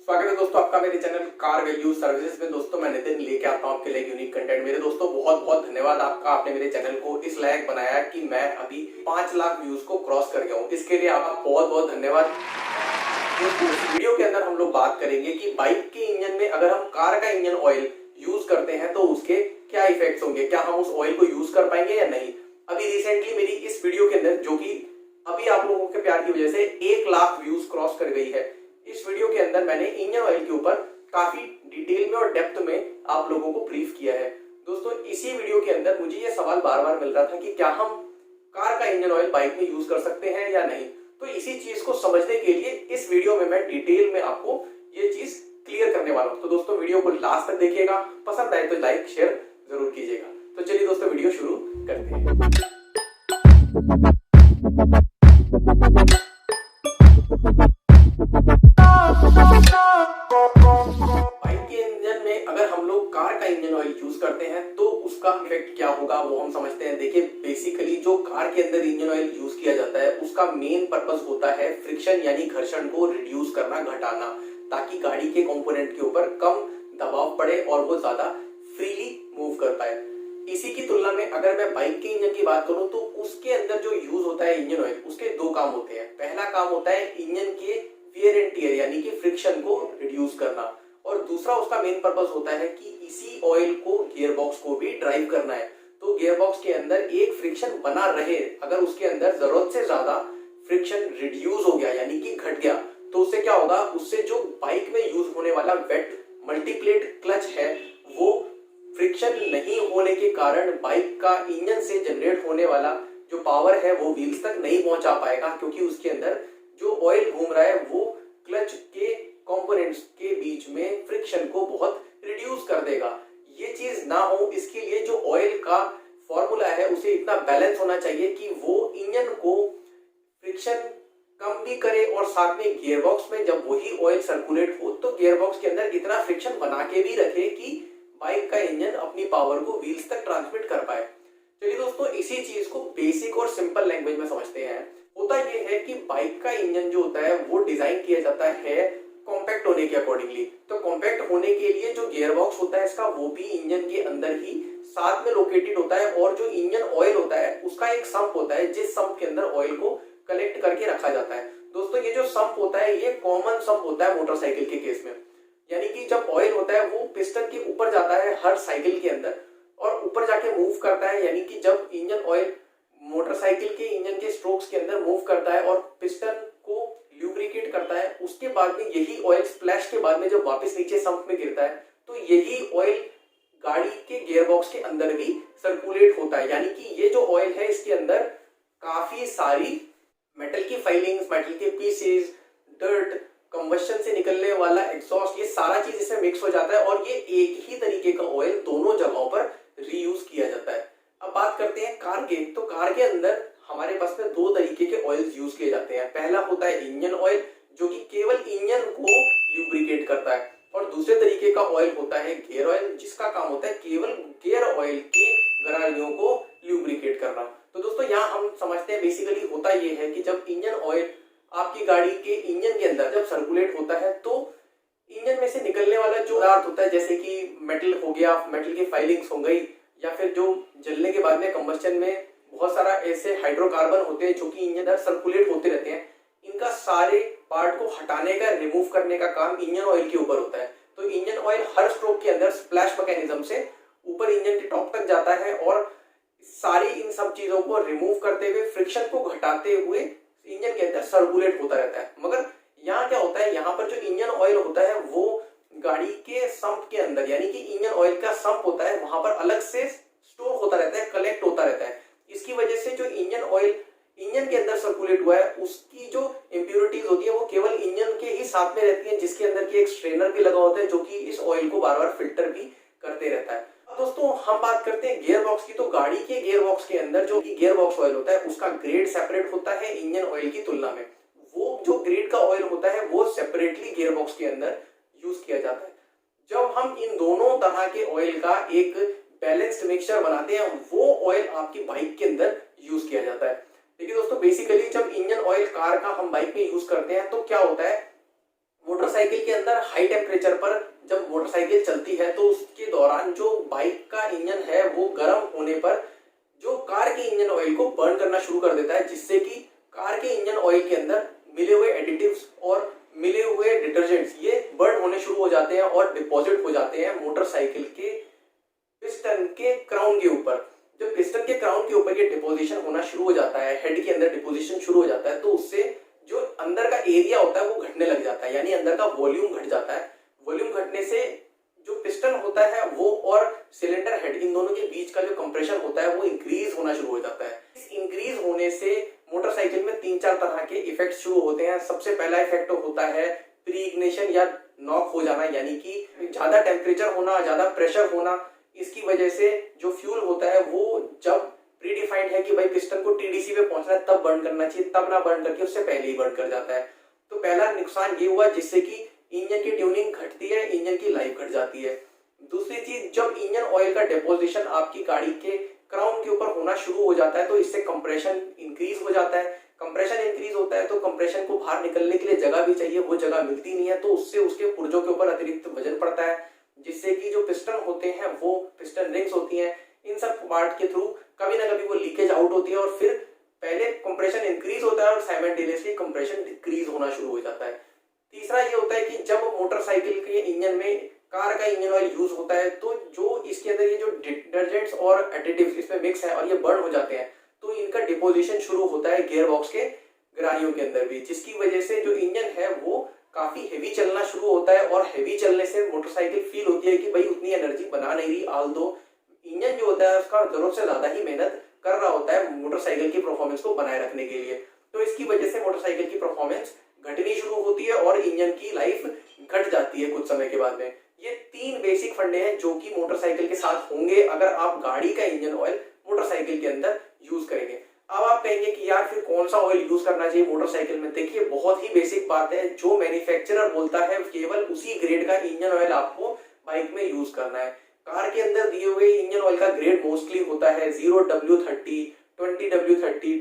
स्वागत है दोस्तों आपका मेरे चैनल कार वैल्यू सर्विसेज में। दोस्तों मैं नितिन लेके आता हूं आपके लिए यूनिक कंटेंट। मेरे दोस्तों बहुत बहुत धन्यवाद आपका, आपने मेरे चैनल को इस लायक बनाया कि मैं अभी 5 लाख व्यूज को क्रॉस कर गया हूं। इसके लिए आपका बहुत बहुत धन्यवाद। दोस्तों इस वीडियो के अंदर हम लोग बात करेंगे कि बाइक के इंजन में अगर हम कार का इंजन ऑयल यूज करते हैं तो उसके क्या इफेक्ट्स होंगे, क्या हम उस ऑयल को यूज कर पाएंगे या नहीं। अभी रिसेंटली मेरी इस वीडियो के अंदर, जो कि अभी आप लोगों के प्यार की वजह से 1 लाख व्यूज क्रॉस कर गई है, इस वीडियो के अंदर मैंने इंजन ऑयल के ऊपर काफी डिटेल में और डेप्थ में आप लोगों को ब्रीफ किया है। दोस्तों इसी वीडियो के अंदर मुझे ये सवाल बार बार मिल रहा था कि क्या हम कार का इंजन ऑयल बाइक में यूज कर सकते हैं या नहीं। तो इसी चीज को समझने के लिए इस वीडियो में मैं डिटेल में आपको ये चीज क्लियर करने वाला हूं। तो दोस्तों वीडियो को लास्ट तक देखिएगा, पसंद आए तो लाइक शेयर जरूर कीजिएगा। तो चलिए दोस्तों वीडियो शुरू करते हैं। बाइक के इंजन में अगर हम लोग कार का इंजन ऑयल यूज करते हैं तो उसका इफेक्ट क्या होगा वो हम समझते हैं। देखिए बेसिकली जो कार के अंदर इंजन ऑयल यूज किया जाता है उसका मेन पर्पस होता है फ्रिक्शन यानी घर्षण को रिड्यूस करना, घटाना, ताकि गाड़ी के कंपोनेंट के ऊपर कम दबाव पड़े और वो ज्यादा फ्रीली मूव कर पाए। इसी की तुलना में अगर मैं बाइक के इंजन की बात करूं तो उसके अंदर जो यूज होता है इंजन ऑयल, उसके 2 काम होते हैं। पहला काम होता है इंजन के वियर एंड टियर यानी कि फ्रिक्शन को रिड्यूस करना, और दूसरा उसका मेन पर्पस होता है कि इसी ऑयल को गियरबॉक्स को भी ड्राइव करना है। तो गियरबॉक्स के अंदर एक फ्रिक्शन बना रहे, अगर उसके अंदर जरूरत से ज्यादा फ्रिक्शन रिड्यूस हो गया यानी कि घट गया तो उससे क्या होगा, उससे जो बाइक में यूज होने वाला वेट मल्टीप्लेट क्लच है वो फ्रिक्शन नहीं होने के कारण बाइक का इंजन से जनरेट होने वाला जो पावर है वो व्हील्स तक नहीं पहुंचा पाएगा, क्योंकि उसके अंदर जो ऑयल घूम रहा है वो क्लच के कंपोनेंट्स के बीच में फ्रिक्शन को बहुत रिड्यूस कर देगा। ये चीज ना हो इसके लिए जो ऑयल का फॉर्मूला है उसे इतना बैलेंस होना चाहिए कि वो इंजन को फ्रिक्शन कम भी करे और साथ में गियरबॉक्स में जब वही ऑयल सर्कुलेट हो तो गियरबॉक्स के अंदर इतना फ्रिक्शन बना के भी रखे कि बाइक का इंजन अपनी पावर को व्हील्स तक ट्रांसमिट कर पाए। चलिए दोस्तों इसी चीज को बेसिक और सिंपल लैंग्वेज में समझते हैं। होता यह है कि बाइक का इंजन जो होता है वो डिजाइन किया जाता है कॉम्पैक्ट होने के अकॉर्डिंगली। तो कॉम्पैक्ट होने के लिए जो गियरबॉक्स होता है इसका वो भी इंजन के अंदर ही साथ में लोकेटेड होता है, और जो इंजन ऑयल होता है उसका एक सम्प होता है जिस सम्प के अंदर ऑयल को कलेक्ट करके रखा जाता है। दोस्तों ये जो सम्प होता है ये कॉमन सम्प होता है मोटरसाइकिल के केस में, यानी कि जब ऑयल होता है वो पिस्टन के ऊपर जाता है हर साइकिल के अंदर और ऊपर जाके मूव करता है, यानी कि जब इंजन ऑयल मोटरसाइकिल के इंजन के स्ट्रोक्स के अंदर मूव करता है और पिस्टन को ल्यूब्रिकेट करता है, उसके बाद में यही ऑयल स्प्लैश के बाद में जब वापस नीचे सम्प में गिरता है तो यही ऑयल गाड़ी के गियरबॉक्स के अंदर भी सर्कुलेट होता है। यानी कि ये जो ऑयल है इसके अंदर काफी सारी मेटल की फाइलिंग्स, मेटल के पीसेस, डर्ट, कंबशन से निकलने वाला एग्जॉस्ट, ये सारा चीज इसमें मिक्स हो जाता है और ये एक ही तरीके का ऑयल दोनों जगहों पर रीयूज किया जाता है। अब बात करते हैं कार के। तो कार के अंदर हमारे पास में 2 तरीके के ऑयल्स यूज किए जाते हैं। पहला होता है इंजन ऑयल जो कि केवल इंजन को ल्यूब्रिकेट करता है, और दूसरे तरीके का ऑयल होता है गियर ऑयल जिसका काम होता है केवल गियर ऑयल की गरारियों को ल्यूब्रिकेट करना। तो दोस्तों यहाँ हम समझते हैं बेसिकली होता यह है कि जब इंजन ऑयल आपकी गाड़ी के इंजन के अंदर जब सर्कुलेट होता है तो इंजन में से निकलने वाला जो पदार्थ होता है जैसे कि मेटल हो गया, मेटल की फाइलिंग्स हो गई, या फिर जो जलने के बाद में कंबस्शन में बहुत सारा ऐसे हाइड्रोकार्बन होते हैं जो कि इंजन अंदर सर्कुलेट होते रहते हैं, इनका सारे पार्ट को हटाने का, रिमूव करने का काम इंजन ऑयल के ऊपर होता है। तो इंजन ऑयल हर स्ट्रोक के अंदर स्प्लैश मैकेनिज्म से ऊपर इंजन के टॉप तक जाता है और सारी इन सब चीजों को रिमूव करते हुए, फ्रिक्शन को घटाते हुए इंजन के अंदर सर्कुलेट होता रहता है। मगर यहाँ क्या होता है, यहाँ पर जो इंजन ऑयल होता है वो गाड़ी के सम्प के अंदर, यानी कि इंजन ऑयल का सम्प होता है वहां पर अलग से स्टोर होता रहता है, कलेक्ट होता रहता है। इसकी वजह से जो इंजन ऑयल इंजन के अंदर सर्कुलेट हुआ है उसकी जो इम्प्योरिटीज होती है वो केवल इंजन के ही साथ में रहती है, जिसके अंदर की एक स्ट्रेनर भी लगा होता है जो कि इस ऑयल को बार बार फिल्टर भी करते रहता है। अब दोस्तों हम बात करते हैं गियर बॉक्स की। तो गाड़ी के गियर बॉक्स के अंदर जो गियर बॉक्स ऑयल होता है उसका ग्रेड सेपरेट होता है इंजन ऑयल की तुलना में। वो जो ग्रेड का ऑयल होता है वो सेपरेटली गियर बॉक्स के अंदर यूज किया जाता है। जब हम इन दोनों तरह के ऑयल का एक बैलेंस्ड मिक्सचर बनाते हैं वो ऑयल आपकी बाइक के अंदर यूज किया जाता है। देखिए दोस्तों बेसिकली जब इंजन ऑयल कार का हम बाइक में यूज करते हैं तो क्या होता है, मोटरसाइकिल के अंदर हाई टेम्परेचर पर जब मोटरसाइकिल चलती है तो उसके दौरान जो बाइक का इंजन है वो गर्म होने पर जो कार के इंजन ऑयल को बर्न करना शुरू कर देता है, जिससे कि कार के इंजन ऑयल के अंदर मिले हुए एडिटिव्स और मिले हुए डिटर्जेंट्स ये बर्न होने शुरू हो जाते हैं और डिपॉजिट हो जाते हैं मोटरसाइकिल के पिस्टन के क्राउन के ऊपर। जब पिस्टन के क्राउन के ऊपर ये डिपोजिशन होना शुरू हो जाता है, हेड के अंदर डिपोजिशन शुरू हो जाता है, तो उससे जो अंदर का एरिया होता है वो घटने लग जाता है, यानी अंदर का वॉल्यूम घट जाता है। वॉल्यूम घटने से जो पिस्टन होता है वो और सिलेंडर हेड इन दोनों के बीच का जो कंप्रेशन होता है वो इंक्रीज होना शुरू हो जाता है। इस इंक्रीज होने से मोटरसाइकिल में 3-4 तरह के इफेक्ट शुरू होते हैं। सबसे पहला इफेक्ट होता है प्री इग्निशन या नॉक हो जाना, यानी कि ज्यादा टेम्परेचर होना, ज्यादा प्रेशर होना। इसकी वजह से जो फ्यूल होता है वो जब प्रीडिफाइंड है कि भाई पिस्टन को टीडीसी पे पहुंचना है तब बर्न करना चाहिए, तब ना बर्न करके उससे पहले ही बर्न कर जाता है। तो पहला नुकसान ये हुआ जिससे कि इंजन की ट्यूनिंग घटती है, इंजन की लाइफ घट जाती है। दूसरी चीज, जब इंजन ऑयल का डिपोजिशन आपकी गाड़ी के क्राउन के ऊपर होना शुरू हो जाता है तो इससे कंप्रेशन इंक्रीज हो जाता है। कंप्रेशन इंक्रीज होता है तो कंप्रेशन को बाहर निकलने के लिए जगह भी चाहिए, वो जगह मिलती नहीं है, तो उससे उसके पुर्जों के ऊपर अतिरिक्त वजन पड़ता है, जिससे कि जो पिस्टन होते हैं वो पिस्टन रिंग्स होती हैं, इन सब पार्ट के थ्रू कभी ना कभी वो लीकेज आउट होती है और फिर पहले कंप्रेशन इंक्रीज होता है और साइमल्टेनियसली कंप्रेशन डिक्रीज होना शुरू हो जाता है। तीसरा ये होता है कि जब मोटरसाइकिल के इंजन में कार का इंजन ऑयल यूज होता है तो जो इसके अंदर ये जो डिटर्जेंट्स और एडिटिव्स इसमें मिक्स है और ये बर्न हो जाते हैं तो इनका डिपोजिशन शुरू होता है गियर बॉक्स के गरारियों के अंदर भी, जिसकी वजह से जो इंजन है वो काफी हेवी चलना शुरू होता है और हेवी चलने से मोटरसाइकिल फील होती है कि भाई उतनी एनर्जी बना नहीं रही, आल्दो इंजन जो होता है उसका जरूरत से ज्यादा ही मेहनत कर रहा होता है मोटरसाइकिल की परफॉर्मेंस को बनाए रखने के लिए। तो इसकी वजह से मोटरसाइकिल की परफॉर्मेंस घटनी शुरू होती है और इंजन की लाइफ घट जाती है कुछ समय के बाद में। ये 3 बेसिक फंडे हैं जो कि मोटरसाइकिल के साथ होंगे अगर आप गाड़ी का इंजन ऑयल मोटरसाइकिल के अंदर यूज करेंगे। अब आप कहेंगे कि यार फिर कौन सा ऑयल यूज करना चाहिए मोटरसाइकिल में। देखिए बहुत ही बेसिक बात है, जो मैन्युफैक्चरर बोलता है केवल उसी ग्रेड का इंजन ऑयल आपको बाइक में यूज करना है। कार के अंदर दिए हुए इंजन ऑयल का ग्रेड मोस्टली होता है 0W30, 20W30,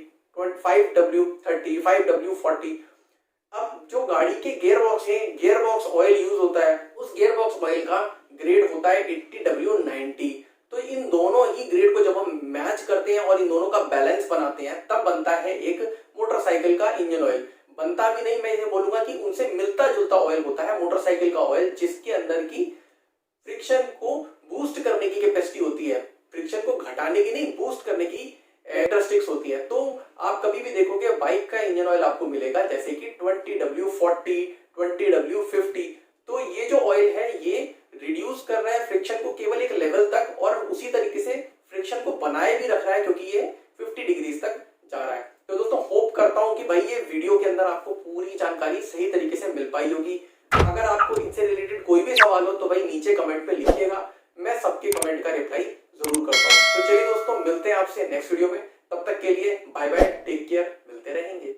5W30, 5W40। अब जो गाड़ी के गियर बॉक्स है, गियर बॉक्स ऑयल यूज होता है, उस गियर बॉक्स ऑयल का ग्रेड होता है 80W90। तो इन दोनों ही ग्रेड को जब हम मैच करते हैं और इन दोनों का बैलेंस बनाते हैं तब बनता है एक मोटरसाइकिल का इंजन ऑयल। बनता भी नहीं, मैं ये बोलूंगा कि उनसे मिलता जुलता ऑयल होता है मोटरसाइकिल का ऑयल, जिसके अंदर की फ्रिक्शन को बूस्ट करने की कैपेसिटी होती है, फ्रिक्शन को घटाने की नहीं बूस्ट करने की कैरेक्टरिस्टिक्स होती है। तो आप कभी भी देखोगे बाइक का इंजन ऑयल आपको मिलेगा जैसे कि 20W40, 20W50। तो ये जो ऑयल है ये रिड्यूस कर रहा है फ्रिक्शन को केवल एक लेवल तक और उसी तरीके से फ्रिक्शन को बनाए भी रख रहा है क्योंकि ये 50 डिग्रीज तक जा रहा है। तो दोस्तों होप करता हूं कि भाई ये वीडियो के अंदर आपको पूरी जानकारी सही तरीके से मिल पाई होगी। अगर आपको इनसे रिलेटेड कोई भी सवाल हो तो भाई नीचे कमेंट पे लिखिएगा, मैं सबके कमेंट का रिप्लाई जरूर करता हूँ। तो चलिए दोस्तों मिलते हैं आपसे नेक्स्ट वीडियो में, तब तक के लिए बाय बाय, टेक केयर, मिलते रहेंगे।